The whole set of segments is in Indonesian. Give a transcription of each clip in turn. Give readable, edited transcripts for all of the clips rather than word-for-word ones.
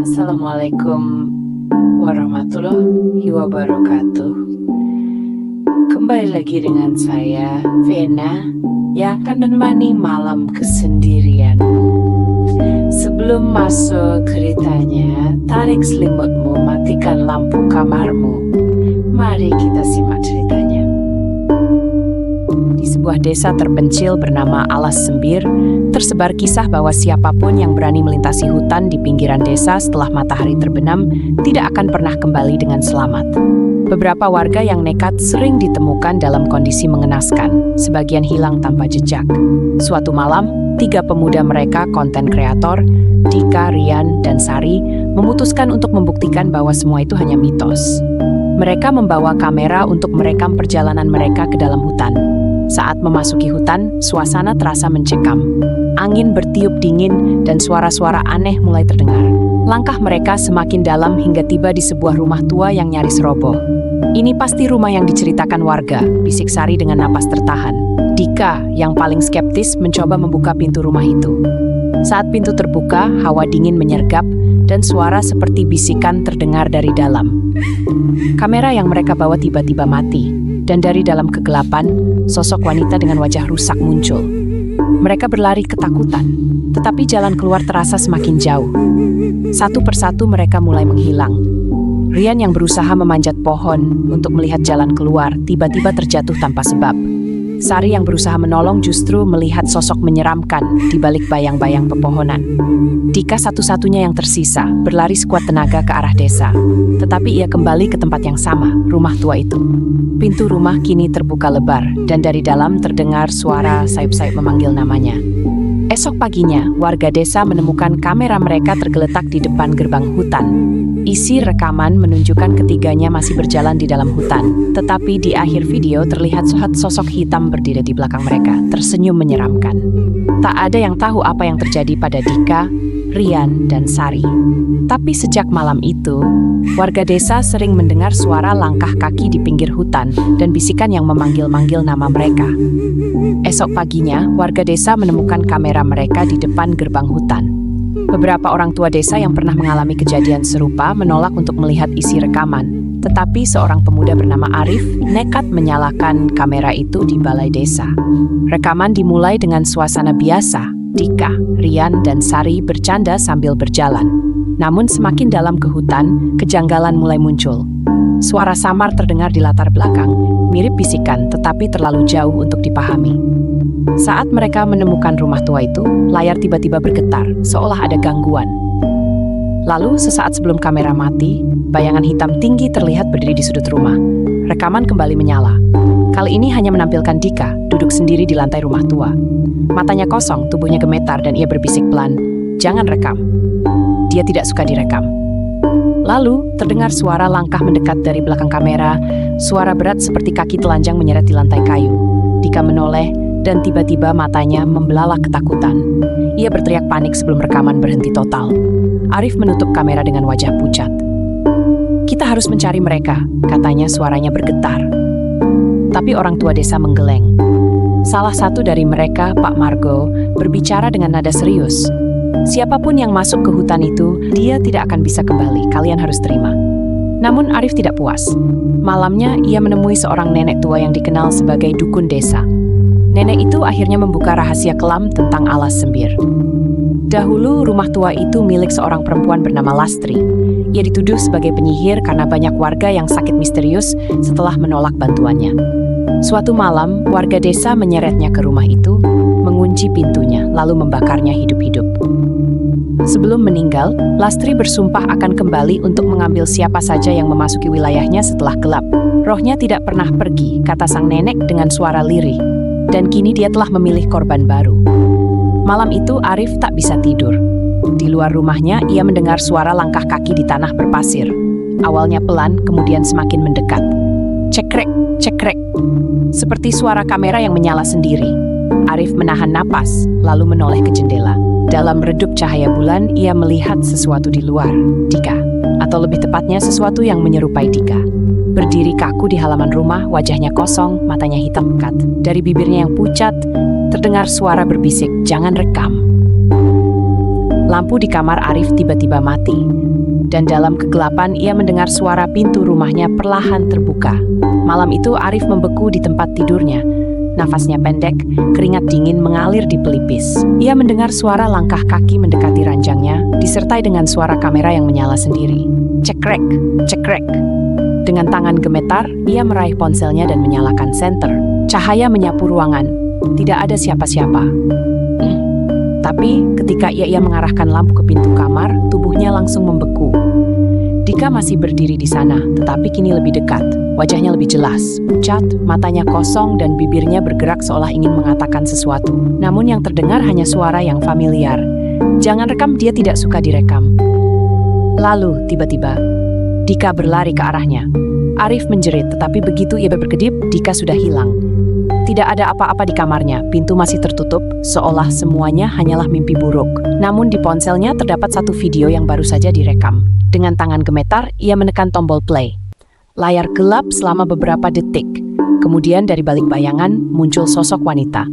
Assalamualaikum warahmatullahi wabarakatuh. Kembali lagi dengan saya, Vena, yang akan menemani malam kesendirian. Sebelum masuk ceritanya, tarik selimutmu, matikan lampu kamarmu. Mari kita simak ceritanya. Di sebuah desa terpencil bernama Alas Sembir, tersebar kisah bahwa siapapun yang berani melintasi hutan di pinggiran desa setelah matahari terbenam tidak akan pernah kembali dengan selamat. Beberapa warga yang nekat sering ditemukan dalam kondisi mengenaskan, sebagian hilang tanpa jejak. Suatu malam, 3 pemuda mereka, konten kreator, Dika, Rian, dan Sari, memutuskan untuk membuktikan bahwa semua itu hanya mitos. Mereka membawa kamera untuk merekam perjalanan mereka ke dalam hutan. Saat memasuki hutan, suasana terasa mencekam. Angin bertiup dingin dan suara-suara aneh mulai terdengar. Langkah mereka semakin dalam hingga tiba di sebuah rumah tua yang nyaris roboh. "Ini pasti rumah yang diceritakan warga," bisik Sari dengan napas tertahan. Dika, yang paling skeptis, mencoba membuka pintu rumah itu. Saat pintu terbuka, hawa dingin menyergap dan suara seperti bisikan terdengar dari dalam. Kamera yang mereka bawa tiba-tiba mati, dan dari dalam kegelapan, sosok wanita dengan wajah rusak muncul. Mereka berlari ketakutan, tetapi jalan keluar terasa semakin jauh. Satu persatu mereka mulai menghilang. Rian yang berusaha memanjat pohon untuk melihat jalan keluar tiba-tiba terjatuh tanpa sebab. Sari yang berusaha menolong justru melihat sosok menyeramkan di balik bayang-bayang pepohonan. Dika satu-satunya yang tersisa, berlari sekuat tenaga ke arah desa. Tetapi ia kembali ke tempat yang sama, rumah tua itu. Pintu rumah kini terbuka lebar, dan dari dalam terdengar suara sayup-sayup memanggil namanya. Esok paginya, warga desa menemukan kamera mereka tergeletak di depan gerbang hutan. Isi rekaman menunjukkan ketiganya masih berjalan di dalam hutan, tetapi di akhir video terlihat sosok hitam berdiri di belakang mereka, tersenyum menyeramkan. Tak ada yang tahu apa yang terjadi pada Dika, Rian, dan Sari. Tapi sejak malam itu, warga desa sering mendengar suara langkah kaki di pinggir hutan dan bisikan yang memanggil-manggil nama mereka. Esok paginya, warga desa menemukan kamera mereka di depan gerbang hutan. Beberapa orang tua desa yang pernah mengalami kejadian serupa menolak untuk melihat isi rekaman, tetapi seorang pemuda bernama Arif nekat menyalakan kamera itu di balai desa. Rekaman dimulai dengan suasana biasa. Dika, Rian, dan Sari bercanda sambil berjalan. Namun semakin dalam ke hutan, kejanggalan mulai muncul. Suara samar terdengar di latar belakang, mirip bisikan tetapi terlalu jauh untuk dipahami. Saat mereka menemukan rumah tua itu, layar tiba-tiba bergetar, seolah ada gangguan. Lalu, sesaat sebelum kamera mati, bayangan hitam tinggi terlihat berdiri di sudut rumah. Rekaman kembali menyala. Kali ini hanya menampilkan Dika, duduk sendiri di lantai rumah tua. Matanya kosong, tubuhnya gemetar, dan ia berbisik pelan, "Jangan rekam." Dia tidak suka direkam. Lalu, terdengar suara langkah mendekat dari belakang kamera, suara berat seperti kaki telanjang menyeret di lantai kayu. Dika menoleh, dan tiba-tiba matanya membelalak ketakutan. Ia berteriak panik sebelum rekaman berhenti total. Arif menutup kamera dengan wajah pucat. "Kita harus mencari mereka," katanya, suaranya bergetar. Tapi orang tua desa menggeleng. Salah satu dari mereka, Pak Margo, berbicara dengan nada serius. "Siapapun yang masuk ke hutan itu, dia tidak akan bisa kembali, kalian harus terima." Namun Arif tidak puas. Malamnya, ia menemui seorang nenek tua yang dikenal sebagai dukun desa. Nenek itu akhirnya membuka rahasia kelam tentang Alas Sembir. Dahulu, rumah tua itu milik seorang perempuan bernama Lastri. Ia dituduh sebagai penyihir karena banyak warga yang sakit misterius setelah menolak bantuannya. Suatu malam, warga desa menyeretnya ke rumah itu, mengunci pintunya, lalu membakarnya hidup-hidup. Sebelum meninggal, Lastri bersumpah akan kembali untuk mengambil siapa saja yang memasuki wilayahnya setelah gelap. "Rohnya tidak pernah pergi," kata sang nenek dengan suara lirih. Dan kini dia telah memilih korban baru. Malam itu Arif tak bisa tidur. Di luar rumahnya, ia mendengar suara langkah kaki di tanah berpasir. Awalnya pelan, kemudian semakin mendekat. Cekrek, cekrek. Seperti suara kamera yang menyala sendiri. Arif menahan napas, lalu menoleh ke jendela. Dalam redup cahaya bulan, ia melihat sesuatu di luar, Dika. Atau lebih tepatnya sesuatu yang menyerupai Dika. Berdiri kaku di halaman rumah, wajahnya kosong, matanya hitam pekat. Dari bibirnya yang pucat, terdengar suara berbisik, "Jangan rekam." lampu di kamar Arif tiba-tiba mati. Dan dalam kegelapan ia mendengar suara pintu rumahnya perlahan terbuka. Malam itu Arif membeku di tempat tidurnya. Nafasnya pendek, keringat dingin mengalir di pelipis. Ia mendengar suara langkah kaki mendekati ranjangnya, disertai dengan suara kamera yang menyala sendiri. Cekrek, cekrek. Dengan tangan gemetar, ia meraih ponselnya dan menyalakan senter. Cahaya menyapu ruangan. Tidak ada siapa-siapa. Tapi ketika ia mengarahkan lampu ke pintu kamar, tubuhnya langsung membeku. Dika masih berdiri di sana, tetapi kini lebih dekat. Wajahnya lebih jelas, pucat, matanya kosong dan bibirnya bergerak seolah ingin mengatakan sesuatu. Namun yang terdengar hanya suara yang familiar. Jangan rekam, dia tidak suka direkam. Lalu, tiba-tiba, Dika berlari ke arahnya. Arif menjerit, tetapi begitu ia berkedip, Dika sudah hilang. Tidak ada apa-apa di kamarnya, pintu masih tertutup, seolah semuanya hanyalah mimpi buruk. Namun di ponselnya terdapat satu video yang baru saja direkam. Dengan tangan gemetar, ia menekan tombol play. Layar gelap selama beberapa detik. Kemudian dari balik bayangan, muncul sosok wanita.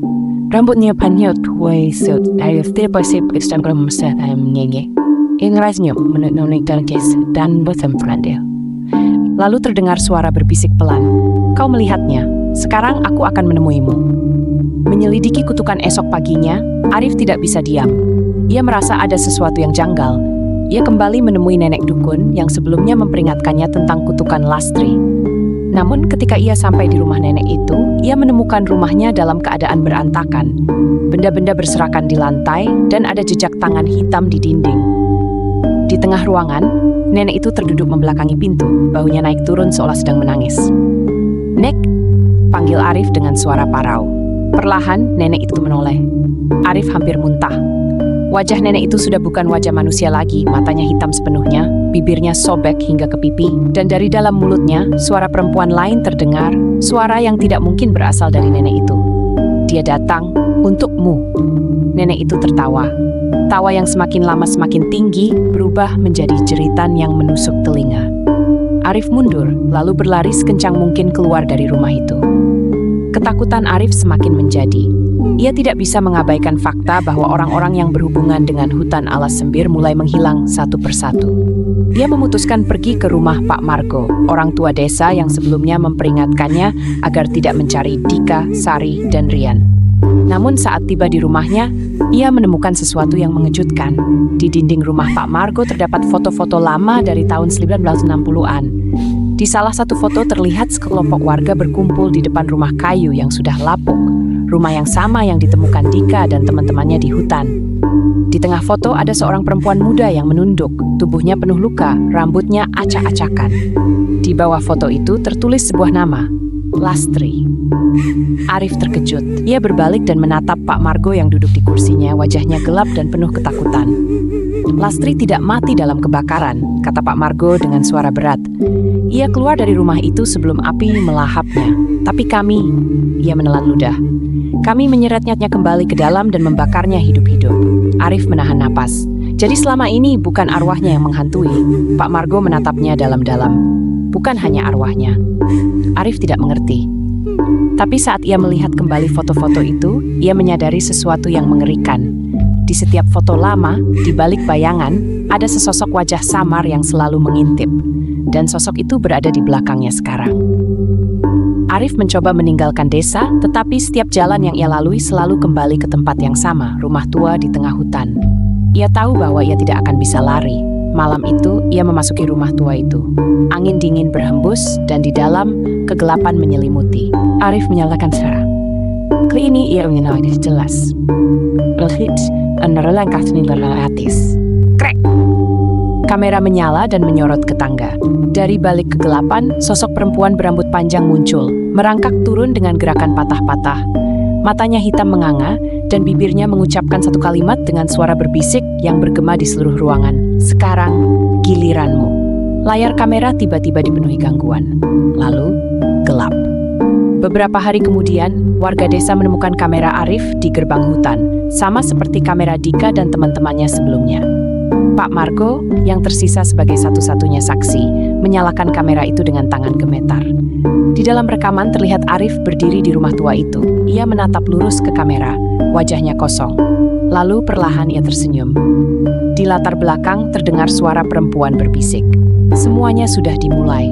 Rambutnya panjang, dan lalu terdengar suara berbisik pelan. Kau melihatnya. Sekarang aku akan menemuimu. Menyelidiki kutukan esok paginya, Arif tidak bisa diam. Ia merasa ada sesuatu yang janggal. Ia kembali menemui nenek dukun yang sebelumnya memperingatkannya tentang kutukan Lastri. Namun ketika ia sampai di rumah nenek itu, ia menemukan rumahnya dalam keadaan berantakan. Benda-benda berserakan di lantai dan ada jejak tangan hitam di dinding. Di tengah ruangan, nenek itu terduduk membelakangi pintu, bahunya naik turun seolah sedang menangis. "Nek," panggil Arif dengan suara parau. Perlahan, nenek itu menoleh. Arif hampir muntah. Wajah nenek itu sudah bukan wajah manusia lagi, matanya hitam sepenuhnya, bibirnya sobek hingga ke pipi, dan dari dalam mulutnya, suara perempuan lain terdengar, suara yang tidak mungkin berasal dari nenek itu. "Dia datang untukmu." Nenek itu tertawa. Tawa yang semakin lama semakin tinggi, berubah menjadi jeritan yang menusuk telinga. Arif mundur, lalu berlari sekencang mungkin keluar dari rumah itu. Ketakutan Arif semakin menjadi. Ia tidak bisa mengabaikan fakta bahwa orang-orang yang berhubungan dengan hutan alas sembir mulai menghilang satu persatu. Dia memutuskan pergi ke rumah Pak Margo, orang tua desa yang sebelumnya memperingatkannya agar tidak mencari Dika, Sari, dan Rian. Namun saat tiba di rumahnya, ia menemukan sesuatu yang mengejutkan. Di dinding rumah Pak Margo terdapat foto-foto lama dari tahun 1960-an. Di salah satu foto terlihat sekelompok warga berkumpul di depan rumah kayu yang sudah lapuk. Rumah yang sama yang ditemukan Dika dan teman-temannya di hutan. Di tengah foto ada seorang perempuan muda yang menunduk, tubuhnya penuh luka, rambutnya acak-acakan. Di bawah foto itu tertulis sebuah nama, Lastri. Arif terkejut. Ia berbalik dan menatap Pak Margo yang duduk di kursinya, wajahnya gelap dan penuh ketakutan. "Lastri tidak mati dalam kebakaran," kata Pak Margo dengan suara berat. "Ia keluar dari rumah itu sebelum api melahapnya. Tapi kami," ia menelan ludah, "kami menyeretnya kembali ke dalam dan membakarnya hidup-hidup." Arif menahan napas. "Jadi selama ini bukan arwahnya yang menghantui?" Pak Margo menatapnya dalam-dalam. "Bukan hanya arwahnya." Arif tidak mengerti. Tapi saat ia melihat kembali foto-foto itu, ia menyadari sesuatu yang mengerikan. Di setiap foto lama, di balik bayangan, ada sesosok wajah samar yang selalu mengintip. Dan sosok itu berada di belakangnya sekarang. Arif mencoba meninggalkan desa, tetapi setiap jalan yang ia lalui selalu kembali ke tempat yang sama, rumah tua di tengah hutan. Ia tahu bahwa ia tidak akan bisa lari. Malam itu, ia memasuki rumah tua itu. Angin dingin berhembus, dan di dalam, kegelapan menyelimuti. Arif menyalakan secara. Kali ini ia ingin jelas. Relhit, langkah atis. Krek! Kamera menyala dan menyorot ke tangga. Dari balik kegelapan, sosok perempuan berambut panjang muncul, merangkak turun dengan gerakan patah-patah. Matanya hitam menganga, dan bibirnya mengucapkan satu kalimat dengan suara berbisik yang bergema di seluruh ruangan. "Sekarang, giliranmu." Layar kamera tiba-tiba dipenuhi gangguan. Lalu, gelap. Beberapa hari kemudian, warga desa menemukan kamera Arif di gerbang hutan, sama seperti kamera Dika dan teman-temannya sebelumnya. Pak Margo, yang tersisa sebagai satu-satunya saksi, menyalakan kamera itu dengan tangan gemetar. Di dalam rekaman terlihat Arif berdiri di rumah tua itu. Ia menatap lurus ke kamera, wajahnya kosong. Lalu perlahan ia tersenyum. Di latar belakang terdengar suara perempuan berbisik. Semuanya sudah dimulai.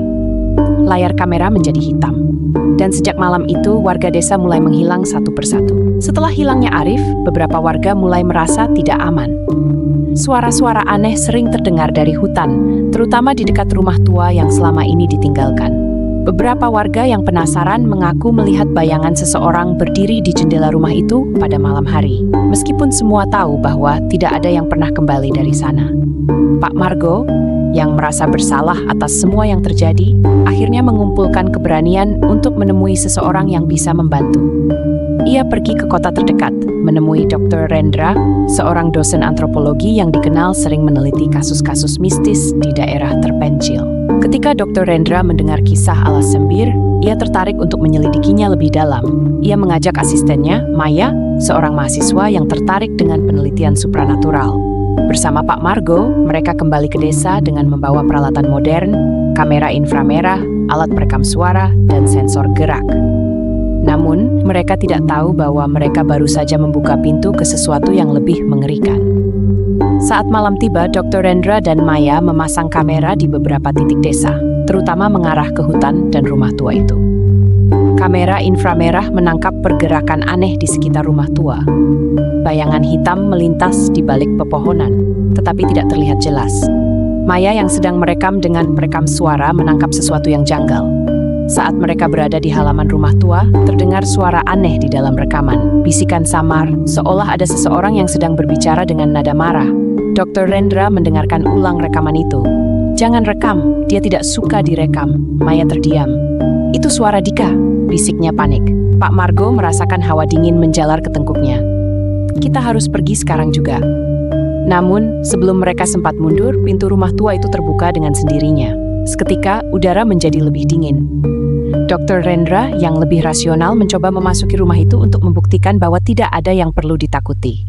Layar kamera menjadi hitam. Dan sejak malam itu, warga desa mulai menghilang satu persatu. Setelah hilangnya Arif, beberapa warga mulai merasa tidak aman. Suara-suara aneh sering terdengar dari hutan, terutama di dekat rumah tua yang selama ini ditinggalkan. Beberapa warga yang penasaran mengaku melihat bayangan seseorang berdiri di jendela rumah itu pada malam hari. Meskipun semua tahu bahwa tidak ada yang pernah kembali dari sana. Pak Margo, yang merasa bersalah atas semua yang terjadi, akhirnya mengumpulkan keberanian untuk menemui seseorang yang bisa membantu. Ia pergi ke kota terdekat, menemui Dr. Rendra, seorang dosen antropologi yang dikenal sering meneliti kasus-kasus mistis di daerah terpencil. Ketika Dr. Rendra mendengar kisah Alas Sembir, ia tertarik untuk menyelidikinya lebih dalam. Ia mengajak asistennya, Maya, seorang mahasiswa yang tertarik dengan penelitian supranatural. Bersama Pak Margo, mereka kembali ke desa dengan membawa peralatan modern, kamera inframerah, alat perekam suara, dan sensor gerak. Namun, mereka tidak tahu bahwa mereka baru saja membuka pintu ke sesuatu yang lebih mengerikan. Saat malam tiba, Dr. Rendra dan Maya memasang kamera di beberapa titik desa, terutama mengarah ke hutan dan rumah tua itu. Kamera inframerah menangkap pergerakan aneh di sekitar rumah tua. Bayangan hitam melintas di balik pepohonan, tetapi tidak terlihat jelas. Maya yang sedang merekam dengan perekam suara menangkap sesuatu yang janggal. Saat mereka berada di halaman rumah tua, terdengar suara aneh di dalam rekaman. Bisikan samar, seolah ada seseorang yang sedang berbicara dengan nada marah. Dr. Rendra mendengarkan ulang rekaman itu. "Jangan rekam, dia tidak suka direkam." Maya terdiam. "Itu suara Dika," bisiknya panik. Pak Margo merasakan hawa dingin menjalar ke tengkuknya. "Kita harus pergi sekarang juga." Namun, sebelum mereka sempat mundur, pintu rumah tua itu terbuka dengan sendirinya. Seketika, udara menjadi lebih dingin. Dr. Rendra yang lebih rasional mencoba memasuki rumah itu untuk membuktikan bahwa tidak ada yang perlu ditakuti.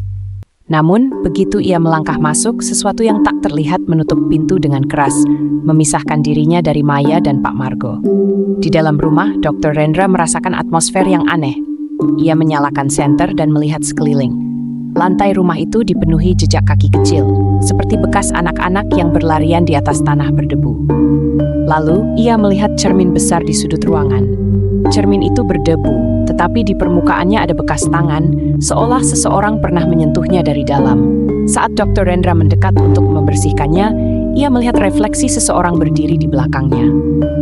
Namun, begitu ia melangkah masuk, sesuatu yang tak terlihat menutup pintu dengan keras, memisahkan dirinya dari Maya dan Pak Margo. Di dalam rumah, Dr. Rendra merasakan atmosfer yang aneh. Ia menyalakan senter dan melihat sekeliling. Lantai rumah itu dipenuhi jejak kaki kecil, seperti bekas anak-anak yang berlarian di atas tanah berdebu. Lalu, ia melihat cermin besar di sudut ruangan. Cermin itu berdebu, tetapi di permukaannya ada bekas tangan, seolah seseorang pernah menyentuhnya dari dalam. Saat Dr. Rendra mendekat untuk membersihkannya, ia melihat refleksi seseorang berdiri di belakangnya.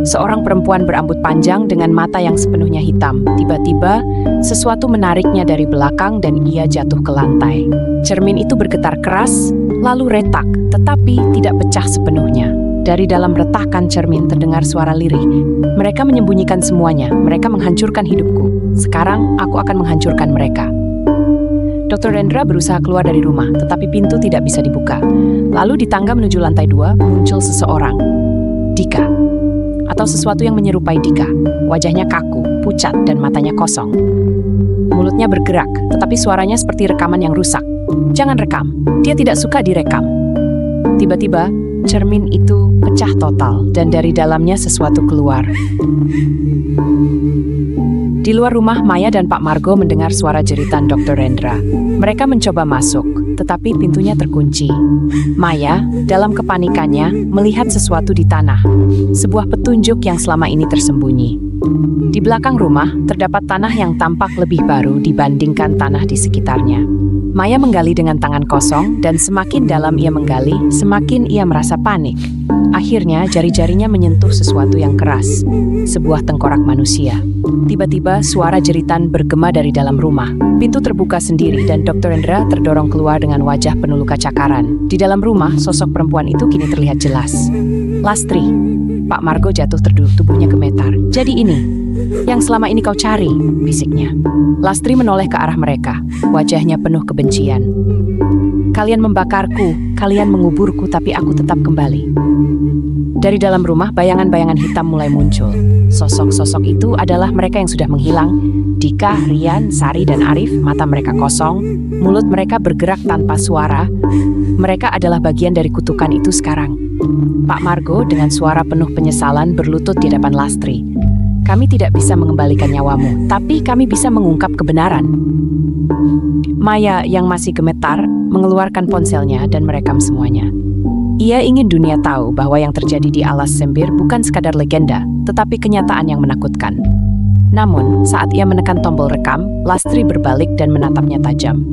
Seorang perempuan berambut panjang dengan mata yang sepenuhnya hitam. Tiba-tiba, sesuatu menariknya dari belakang dan ia jatuh ke lantai. Cermin itu bergetar keras, lalu retak, tetapi tidak pecah sepenuhnya. Dari dalam retakan cermin terdengar suara lirih. "Mereka menyembunyikan semuanya, mereka menghancurkan hidupku. Sekarang, aku akan menghancurkan mereka." Dr. Rendra berusaha keluar dari rumah, tetapi pintu tidak bisa dibuka. Lalu di tangga menuju lantai 2, muncul seseorang. Dika. Atau sesuatu yang menyerupai Dika. Wajahnya kaku, pucat, dan matanya kosong. Mulutnya bergerak, tetapi suaranya seperti rekaman yang rusak. "Jangan rekam, dia tidak suka direkam." Tiba-tiba, cermin itu pecah total, dan dari dalamnya sesuatu keluar. Di luar rumah, Maya dan Pak Margo mendengar suara jeritan Dr. Rendra. Mereka mencoba masuk, tetapi pintunya terkunci. Maya, dalam kepanikannya, melihat sesuatu di tanah. Sebuah petunjuk yang selama ini tersembunyi. Di belakang rumah, terdapat tanah yang tampak lebih baru dibandingkan tanah di sekitarnya. Maya menggali dengan tangan kosong, dan semakin dalam ia menggali, semakin ia merasa panik. Akhirnya, jari-jarinya menyentuh sesuatu yang keras. Sebuah tengkorak manusia. Tiba-tiba, suara jeritan bergema dari dalam rumah. Pintu terbuka sendiri dan Dr. Rendra terdorong keluar dengan wajah penuh luka cakaran. Di dalam rumah, sosok perempuan itu kini terlihat jelas. "Lastri." Pak Margo jatuh terduduk, tubuhnya gemetar. "Jadi ini yang selama ini kau cari," bisiknya. Lastri menoleh ke arah mereka, wajahnya penuh kebencian. "Kalian membakarku, kalian menguburku, tapi aku tetap kembali." Dari dalam rumah, bayangan-bayangan hitam mulai muncul. Sosok-sosok itu adalah mereka yang sudah menghilang. Dika, Rian, Sari, dan Arif, mata mereka kosong, mulut mereka bergerak tanpa suara. Mereka adalah bagian dari kutukan itu sekarang. Pak Margo dengan suara penuh penyesalan berlutut di hadapan Lastri. Kami tidak bisa mengembalikan nyawamu, tapi kami bisa mengungkap kebenaran. Maya yang masih gemetar mengeluarkan ponselnya dan merekam semuanya. Ia ingin dunia tahu bahwa yang terjadi di alas Sembir bukan sekadar legenda, tetapi kenyataan yang menakutkan. Namun, saat ia menekan tombol rekam, Lastri berbalik dan menatapnya tajam.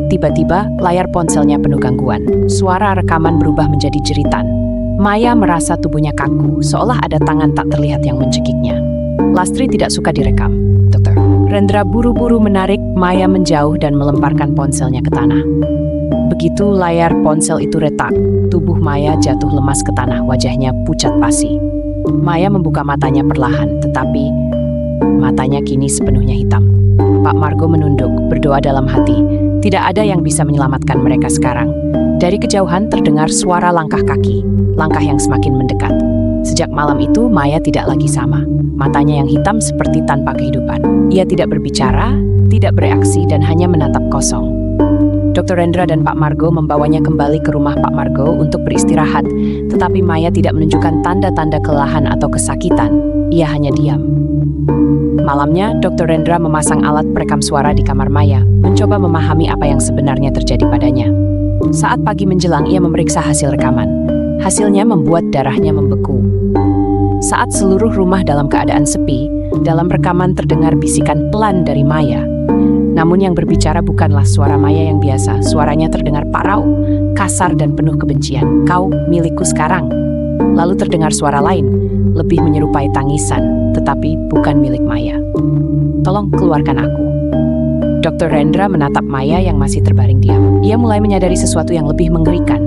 Tiba-tiba, layar ponselnya penuh gangguan. Suara rekaman berubah menjadi jeritan. Maya merasa tubuhnya kaku, seolah ada tangan tak terlihat yang mencekiknya. Lastri tidak suka direkam. Dokter Rendra buru-buru menarik Maya menjauh dan melemparkan ponselnya ke tanah. Begitu layar ponsel itu retak, tubuh Maya jatuh lemas ke tanah, wajahnya pucat pasi. Maya membuka matanya perlahan, tetapi matanya kini sepenuhnya hitam. Pak Margo menunduk, berdoa dalam hati. Tidak ada yang bisa menyelamatkan mereka sekarang. Dari kejauhan terdengar suara langkah kaki, langkah yang semakin mendekat. Sejak malam itu, Maya tidak lagi sama. Matanya yang hitam seperti tanpa kehidupan. Ia tidak berbicara, tidak bereaksi, dan hanya menatap kosong. Dr. Rendra dan Pak Margo membawanya kembali ke rumah Pak Margo untuk beristirahat, tetapi Maya tidak menunjukkan tanda-tanda kelelahan atau kesakitan. Ia hanya diam. Malamnya, Dr. Rendra memasang alat perekam suara di kamar Maya, mencoba memahami apa yang sebenarnya terjadi padanya. Saat pagi menjelang, ia memeriksa hasil rekaman. Hasilnya membuat darahnya membeku. Saat seluruh rumah dalam keadaan sepi, dalam rekaman terdengar bisikan pelan dari Maya. Namun yang berbicara bukanlah suara Maya yang biasa. Suaranya terdengar parau, kasar dan penuh kebencian. "Kau milikku sekarang." Lalu terdengar suara lain, lebih menyerupai tangisan, tetapi bukan milik Maya. "Tolong keluarkan aku." Dr. Rendra menatap Maya yang masih terbaring diam. Ia mulai menyadari sesuatu yang lebih mengerikan.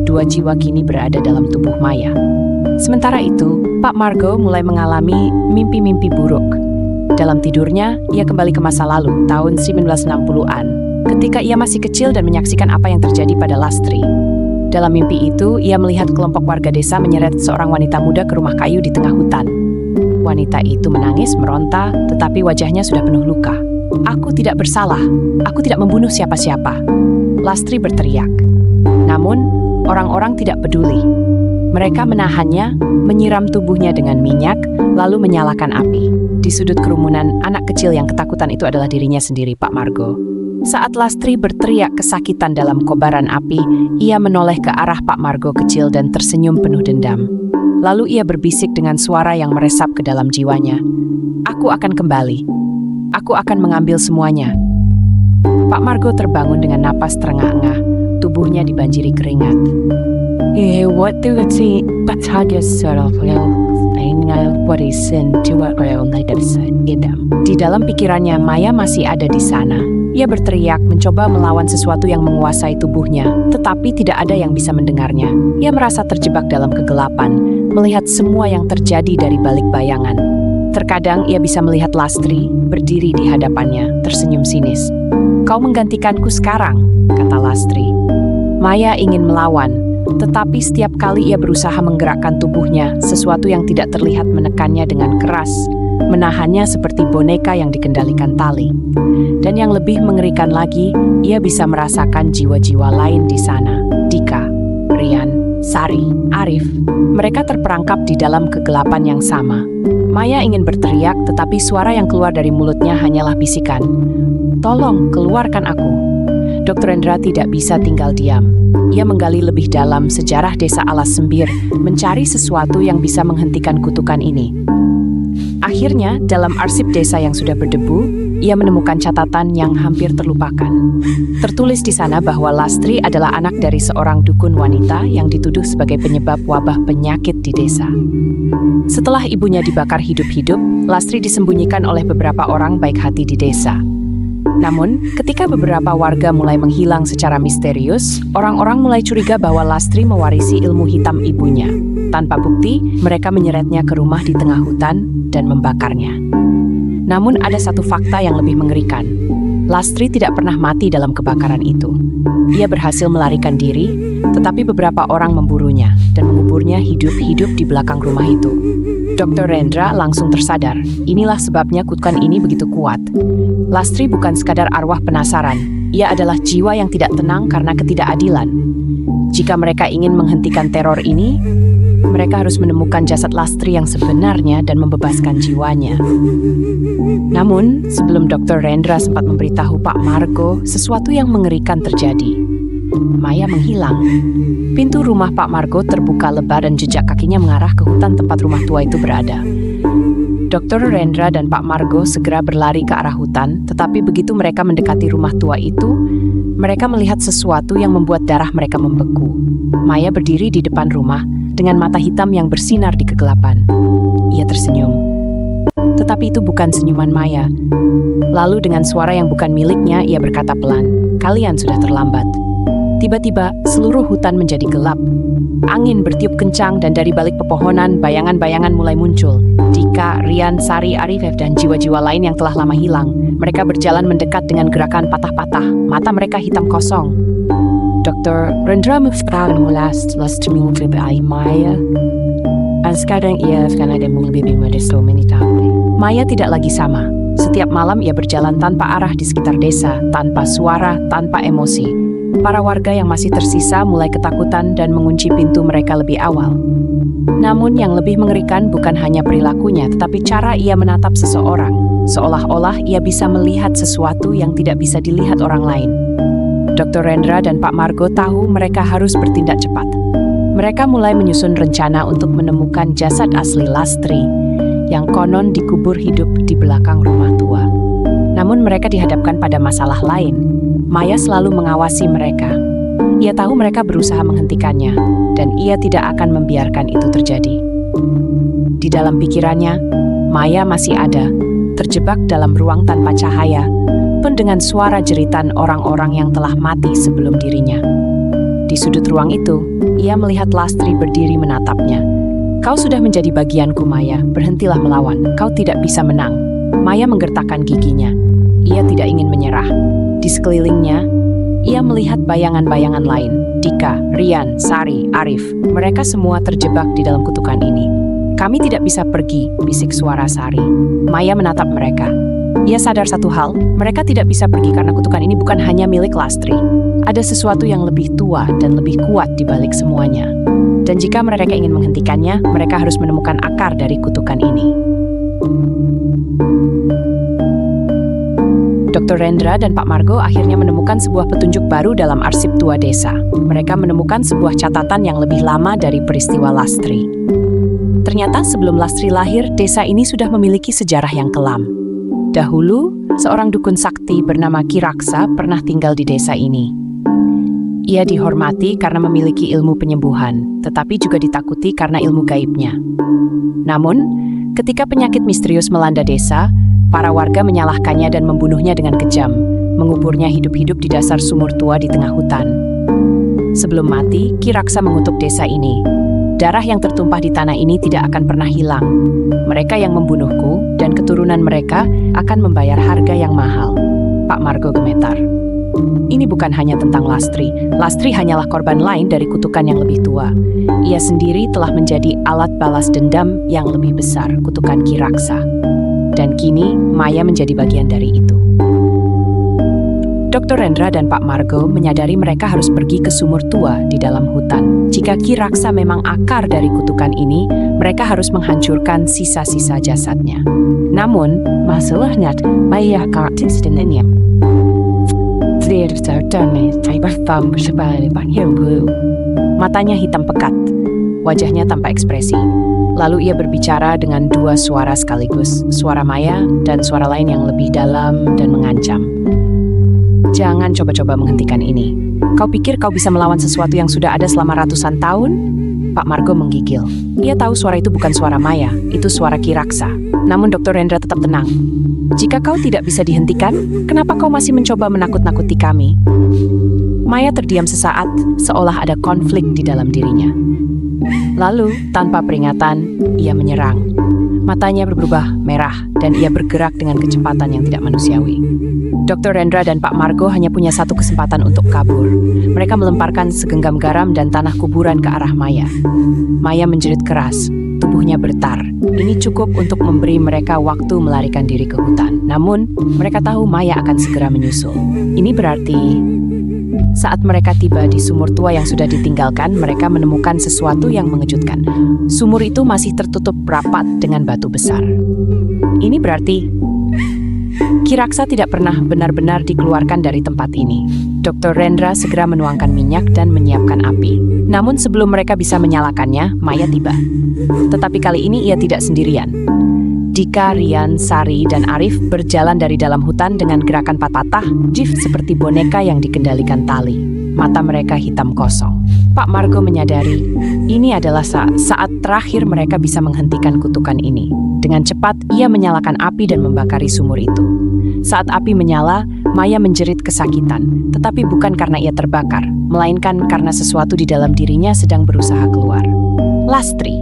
Dua jiwa kini berada dalam tubuh Maya. Sementara itu, Pak Margo mulai mengalami mimpi-mimpi buruk. Dalam tidurnya, ia kembali ke masa lalu, tahun 1960-an, ketika ia masih kecil dan menyaksikan apa yang terjadi pada Lastri. Dalam mimpi itu, ia melihat kelompok warga desa menyeret seorang wanita muda ke rumah kayu di tengah hutan. Wanita itu menangis, meronta, tetapi wajahnya sudah penuh luka. "Aku tidak bersalah. Aku tidak membunuh siapa-siapa," Lastri berteriak. Namun, orang-orang tidak peduli. Mereka menahannya, menyiram tubuhnya dengan minyak, lalu menyalakan api. Di sudut kerumunan, anak kecil yang ketakutan itu adalah dirinya sendiri, Pak Margo. Saat Lastri berteriak kesakitan dalam kobaran api, ia menoleh ke arah Pak Margo kecil dan tersenyum penuh dendam. Lalu ia berbisik dengan suara yang meresap ke dalam jiwanya. "Aku akan kembali. Aku akan mengambil semuanya." Pak Margo terbangun dengan napas terengah-engah, tubuhnya dibanjiri keringat. What do you see? But how do you sort of what is sin to what I like that Di dalam pikirannya, Maya masih ada di sana. Ia berteriak, mencoba melawan sesuatu yang menguasai tubuhnya, tetapi tidak ada yang bisa mendengarnya. Ia merasa terjebak dalam kegelapan, melihat semua yang terjadi dari balik bayangan. Terkadang ia bisa melihat Lastri berdiri di hadapannya, tersenyum sinis. "Kau menggantikanku sekarang," kata Lastri. Maya ingin melawan, tetapi setiap kali ia berusaha menggerakkan tubuhnya, sesuatu yang tidak terlihat menekannya dengan keras, menahannya seperti boneka yang dikendalikan tali. Dan yang lebih mengerikan lagi, ia bisa merasakan jiwa-jiwa lain di sana. Dika, Rian, Sari, Arif. Mereka terperangkap di dalam kegelapan yang sama. Maya ingin berteriak, tetapi suara yang keluar dari mulutnya hanyalah bisikan. "Tolong, keluarkan aku." Dr. Rendra tidak bisa tinggal diam. Ia menggali lebih dalam sejarah desa Alas Sembir, mencari sesuatu yang bisa menghentikan kutukan ini. Akhirnya, dalam arsip desa yang sudah berdebu, ia menemukan catatan yang hampir terlupakan. Tertulis di sana bahwa Lastri adalah anak dari seorang dukun wanita yang dituduh sebagai penyebab wabah penyakit di desa. Setelah ibunya dibakar hidup-hidup, Lastri disembunyikan oleh beberapa orang baik hati di desa. Namun, ketika beberapa warga mulai menghilang secara misterius, orang-orang mulai curiga bahwa Lastri mewarisi ilmu hitam ibunya. Tanpa bukti, mereka menyeretnya ke rumah di tengah hutan dan membakarnya. Namun ada satu fakta yang lebih mengerikan. Lastri tidak pernah mati dalam kebakaran itu. Ia berhasil melarikan diri, tetapi beberapa orang memburunya dan menguburnya hidup-hidup di belakang rumah itu. Dr. Rendra langsung tersadar, inilah sebabnya kutukan ini begitu kuat. Lastri bukan sekadar arwah penasaran, ia adalah jiwa yang tidak tenang karena ketidakadilan. Jika mereka ingin menghentikan teror ini, mereka harus menemukan jasad Lastri yang sebenarnya dan membebaskan jiwanya. Namun, sebelum Dr. Rendra sempat memberitahu Pak Margo, sesuatu yang mengerikan terjadi. Maya menghilang. Pintu rumah Pak Margo terbuka lebar dan jejak kakinya mengarah ke hutan tempat rumah tua itu berada. Dr. Rendra dan Pak Margo segera berlari ke arah hutan, tetapi begitu mereka mendekati rumah tua itu, mereka melihat sesuatu yang membuat darah mereka membeku. Maya berdiri di depan rumah dengan mata hitam yang bersinar di kegelapan. Ia tersenyum. Tetapi itu bukan senyuman Maya. Lalu dengan suara yang bukan miliknya, ia berkata pelan, "Kalian sudah terlambat." Tiba-tiba, seluruh hutan menjadi gelap. Angin bertiup kencang dan dari balik pepohonan, bayangan-bayangan mulai muncul. Dika, Rian, Sari, Arif, dan jiwa-jiwa lain yang telah lama hilang. Mereka berjalan mendekat dengan gerakan patah-patah. Mata mereka hitam kosong. Dr. Rendra Muftahan last minggu by Maya. Dan sekarang ia akan ada lebih so many times. Maya tidak lagi sama. Setiap malam ia berjalan tanpa arah di sekitar desa, tanpa suara, tanpa emosi. Para warga yang masih tersisa mulai ketakutan dan mengunci pintu mereka lebih awal. Namun yang lebih mengerikan bukan hanya perilakunya, tetapi cara ia menatap seseorang. Seolah-olah ia bisa melihat sesuatu yang tidak bisa dilihat orang lain. Dr. Rendra dan Pak Margo tahu mereka harus bertindak cepat. Mereka mulai menyusun rencana untuk menemukan jasad asli Lastri yang konon dikubur hidup di belakang rumah tua. Namun mereka dihadapkan pada masalah lain. Maya selalu mengawasi mereka. Ia tahu mereka berusaha menghentikannya, dan ia tidak akan membiarkan itu terjadi. Di dalam pikirannya, Maya masih ada, terjebak dalam ruang tanpa cahaya, pendengar suara jeritan orang-orang yang telah mati sebelum dirinya. Di sudut ruang itu, ia melihat Lastri berdiri menatapnya. "Kau sudah menjadi bagianku, Maya. Berhentilah melawan. Kau tidak bisa menang." Maya menggertakkan giginya. Ia tidak ingin menyerah. Di sekelilingnya, ia melihat bayangan-bayangan lain. Dika, Rian, Sari, Arif. Mereka semua terjebak di dalam kutukan ini. "Kami tidak bisa pergi," bisik suara Sari. Maya menatap mereka. Ia sadar satu hal, mereka tidak bisa pergi karena kutukan ini bukan hanya milik Lastri. Ada sesuatu yang lebih tua dan lebih kuat di balik semuanya. Dan jika mereka ingin menghentikannya, mereka harus menemukan akar dari kutukan ini. Dr. Rendra dan Pak Margo akhirnya menemukan sebuah petunjuk baru dalam arsip tua desa. Mereka menemukan sebuah catatan yang lebih lama dari peristiwa Lastri. Ternyata sebelum Lastri lahir, desa ini sudah memiliki sejarah yang kelam. Dahulu, seorang dukun sakti bernama Kiraksa pernah tinggal di desa ini. Ia dihormati karena memiliki ilmu penyembuhan, tetapi juga ditakuti karena ilmu gaibnya. Namun, ketika penyakit misterius melanda desa, para warga menyalahkannya dan membunuhnya dengan kejam, menguburnya hidup-hidup di dasar sumur tua di tengah hutan. Sebelum mati, Kiraksa mengutuk desa ini. "Darah yang tertumpah di tanah ini tidak akan pernah hilang. Mereka yang membunuhku dan keturunan mereka akan membayar harga yang mahal." Pak Margo gemetar. Ini bukan hanya tentang Lastri. Lastri hanyalah korban lain dari kutukan yang lebih tua. Ia sendiri telah menjadi alat balas dendam yang lebih besar, kutukan Kiraksa. Dan kini, Maya menjadi bagian dari itu. Dr. Rendra dan Pak Margo menyadari mereka harus pergi ke sumur tua di dalam hutan. Jika Kiraksa memang akar dari kutukan ini, mereka harus menghancurkan sisa-sisa jasadnya. Namun, masalahnya, Maya kartis dengannya. Matanya hitam pekat, wajahnya tanpa ekspresi. Lalu ia berbicara dengan dua suara sekaligus, suara Maya dan suara lain yang lebih dalam dan mengancam. "Jangan coba-coba menghentikan ini. Kau pikir kau bisa melawan sesuatu yang sudah ada selama ratusan tahun?" Pak Margo menggigil. Ia tahu suara itu bukan suara Maya, itu suara Kiraksa. Namun Dr. Rendra tetap tenang. "Jika kau tidak bisa dihentikan, kenapa kau masih mencoba menakut-nakuti kami?" Maya terdiam sesaat, seolah ada konflik di dalam dirinya. Lalu, tanpa peringatan, ia menyerang. Matanya berubah merah, dan ia bergerak dengan kecepatan yang tidak manusiawi. Dr. Rendra dan Pak Margo hanya punya satu kesempatan untuk kabur. Mereka melemparkan segenggam garam dan tanah kuburan ke arah Maya. Maya menjerit keras, tubuhnya bergetar. Ini cukup untuk memberi mereka waktu melarikan diri ke hutan. Namun, mereka tahu Maya akan segera menyusul. Ini berarti Saat mereka tiba di sumur tua yang sudah ditinggalkan, mereka menemukan sesuatu yang mengejutkan. Sumur itu masih tertutup rapat dengan batu besar. Ini berarti Ki Raksa tidak pernah benar-benar dikeluarkan dari tempat ini. Dr. Rendra segera menuangkan minyak dan menyiapkan api. Namun sebelum mereka bisa menyalakannya, Maya tiba. Tetapi kali ini ia tidak sendirian. Dika, Rian, Sari, dan Arif berjalan dari dalam hutan dengan gerakan patah, jif seperti boneka yang dikendalikan tali. Mata mereka hitam kosong. Pak Margo menyadari, ini adalah saat terakhir mereka bisa menghentikan kutukan ini. Dengan cepat, ia menyalakan api dan membakari sumur itu. Saat api menyala, Maya menjerit kesakitan, tetapi bukan karena ia terbakar, melainkan karena sesuatu di dalam dirinya sedang berusaha keluar. Lastri,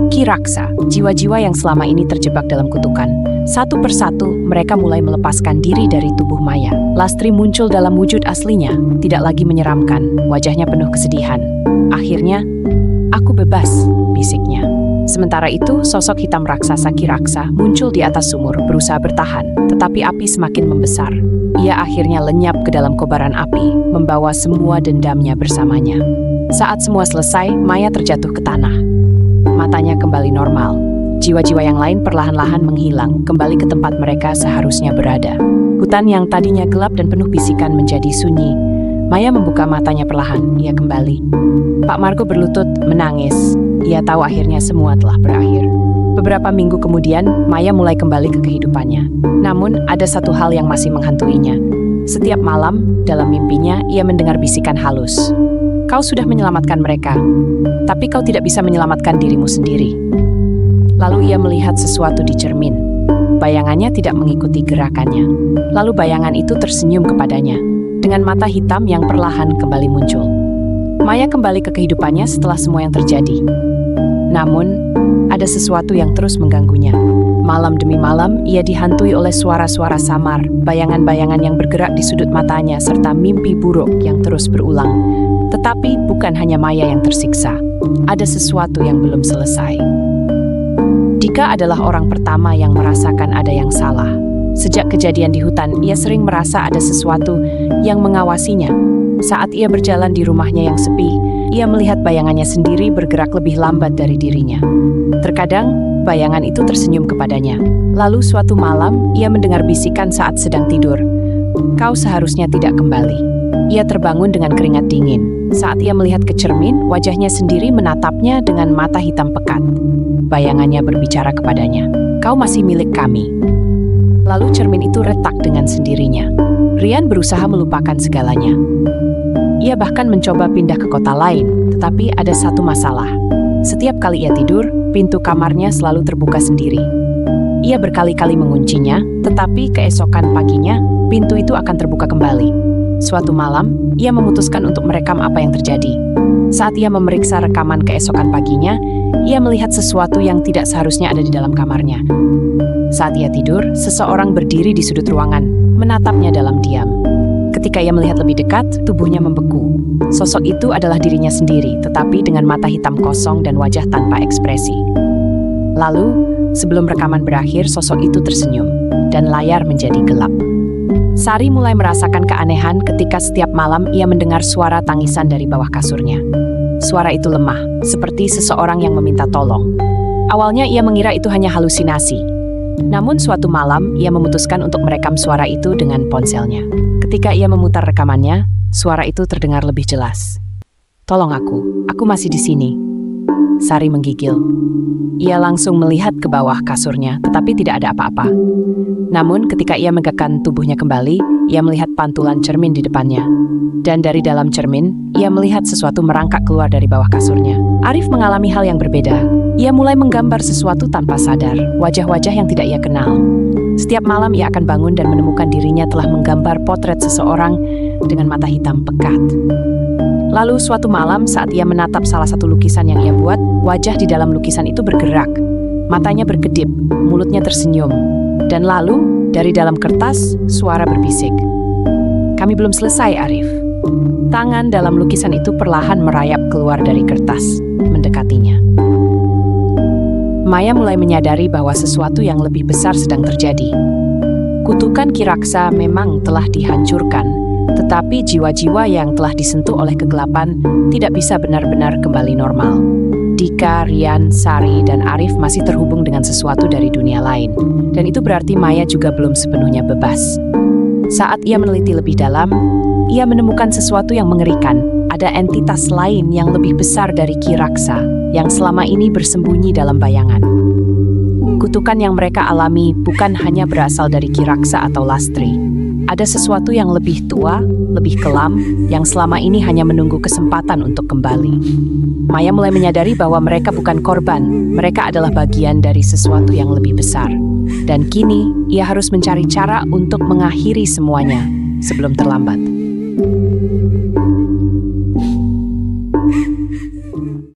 Ki Raksa, jiwa-jiwa yang selama ini terjebak dalam kutukan. Satu persatu, mereka mulai melepaskan diri dari tubuh Maya. Lastri muncul dalam wujud aslinya, tidak lagi menyeramkan, wajahnya penuh kesedihan. Akhirnya, aku bebas, bisiknya. Sementara itu, sosok hitam raksasa Ki Raksa muncul di atas sumur, berusaha bertahan, tetapi api semakin membesar. Ia akhirnya lenyap ke dalam kobaran api, membawa semua dendamnya bersamanya. Saat semua selesai, Maya terjatuh ke tanah. Matanya kembali normal. Jiwa-jiwa yang lain perlahan-lahan menghilang, kembali ke tempat mereka seharusnya berada. Hutan yang tadinya gelap dan penuh bisikan menjadi sunyi. Maya membuka matanya perlahan, ia kembali. Pak Margo berlutut, menangis. Ia tahu akhirnya semua telah berakhir. Beberapa minggu kemudian, Maya mulai kembali ke kehidupannya. Namun, ada satu hal yang masih menghantuinya. Setiap malam, dalam mimpinya, ia mendengar bisikan halus. Kau sudah menyelamatkan mereka, tapi kau tidak bisa menyelamatkan dirimu sendiri. Lalu ia melihat sesuatu di cermin. Bayangannya tidak mengikuti gerakannya. Lalu bayangan itu tersenyum kepadanya, dengan mata hitam yang perlahan kembali muncul. Maya kembali ke kehidupannya setelah semua yang terjadi. Namun, ada sesuatu yang terus mengganggunya. Malam demi malam, ia dihantui oleh suara-suara samar, bayangan-bayangan yang bergerak di sudut matanya, serta mimpi buruk yang terus berulang. Tetapi bukan hanya Maya yang tersiksa. Ada sesuatu yang belum selesai. Dika adalah orang pertama yang merasakan ada yang salah. Sejak kejadian di hutan, ia sering merasa ada sesuatu yang mengawasinya. Saat ia berjalan di rumahnya yang sepi, ia melihat bayangannya sendiri bergerak lebih lambat dari dirinya. Terkadang, bayangan itu tersenyum kepadanya. Lalu suatu malam, ia mendengar bisikan saat sedang tidur. Kau seharusnya tidak kembali. Ia terbangun dengan keringat dingin. Saat ia melihat ke cermin, wajahnya sendiri menatapnya dengan mata hitam pekat. Bayangannya berbicara kepadanya, kau masih milik kami. Lalu cermin itu retak dengan sendirinya. Rian berusaha melupakan segalanya. Ia bahkan mencoba pindah ke kota lain, tetapi ada satu masalah. Setiap kali ia tidur, pintu kamarnya selalu terbuka sendiri. Ia berkali-kali menguncinya, tetapi keesokan paginya, pintu itu akan terbuka kembali. Suatu malam, ia memutuskan untuk merekam apa yang terjadi. Saat ia memeriksa rekaman keesokan paginya, ia melihat sesuatu yang tidak seharusnya ada di dalam kamarnya. Saat ia tidur, seseorang berdiri di sudut ruangan, menatapnya dalam diam. Ketika ia melihat lebih dekat, tubuhnya membeku. Sosok itu adalah dirinya sendiri, tetapi dengan mata hitam kosong dan wajah tanpa ekspresi. Lalu, sebelum rekaman berakhir, sosok itu tersenyum, dan layar menjadi gelap. Sari mulai merasakan keanehan ketika setiap malam ia mendengar suara tangisan dari bawah kasurnya. Suara itu lemah, seperti seseorang yang meminta tolong. Awalnya ia mengira itu hanya halusinasi. Namun suatu malam, ia memutuskan untuk merekam suara itu dengan ponselnya. Ketika ia memutar rekamannya, suara itu terdengar lebih jelas. Tolong aku masih di sini. Sari menggigil. Ia langsung melihat ke bawah kasurnya, tetapi tidak ada apa-apa. Namun ketika ia megakkan tubuhnya kembali, ia melihat pantulan cermin di depannya. Dan dari dalam cermin, ia melihat sesuatu merangkak keluar dari bawah kasurnya. Arif mengalami hal yang berbeda. Ia mulai menggambar sesuatu tanpa sadar, wajah-wajah yang tidak ia kenal. Setiap malam ia akan bangun dan menemukan dirinya telah menggambar potret seseorang dengan mata hitam pekat. Lalu suatu malam saat ia menatap salah satu lukisan yang ia buat, wajah di dalam lukisan itu bergerak. Matanya berkedip, mulutnya tersenyum. Dan lalu, dari dalam kertas, suara berbisik. Kami belum selesai, Arif. Tangan dalam lukisan itu perlahan merayap keluar dari kertas, mendekatinya. Maya mulai menyadari bahwa sesuatu yang lebih besar sedang terjadi. Kutukan Ki Raksa memang telah dihancurkan, Tetapi jiwa-jiwa yang telah disentuh oleh kegelapan tidak bisa benar-benar kembali normal. Dika, Rian, Sari, dan Arif masih terhubung dengan sesuatu dari dunia lain. Dan itu berarti Maya juga belum sepenuhnya bebas. Saat ia meneliti lebih dalam, ia menemukan sesuatu yang mengerikan. Ada entitas lain yang lebih besar dari Ki Raksa, yang selama ini bersembunyi dalam bayangan. Kutukan yang mereka alami bukan hanya berasal dari Ki Raksa atau Lastri. Ada sesuatu yang lebih tua, lebih kelam, yang selama ini hanya menunggu kesempatan untuk kembali. Maya mulai menyadari bahwa mereka bukan korban, mereka adalah bagian dari sesuatu yang lebih besar. Dan kini, ia harus mencari cara untuk mengakhiri semuanya sebelum terlambat.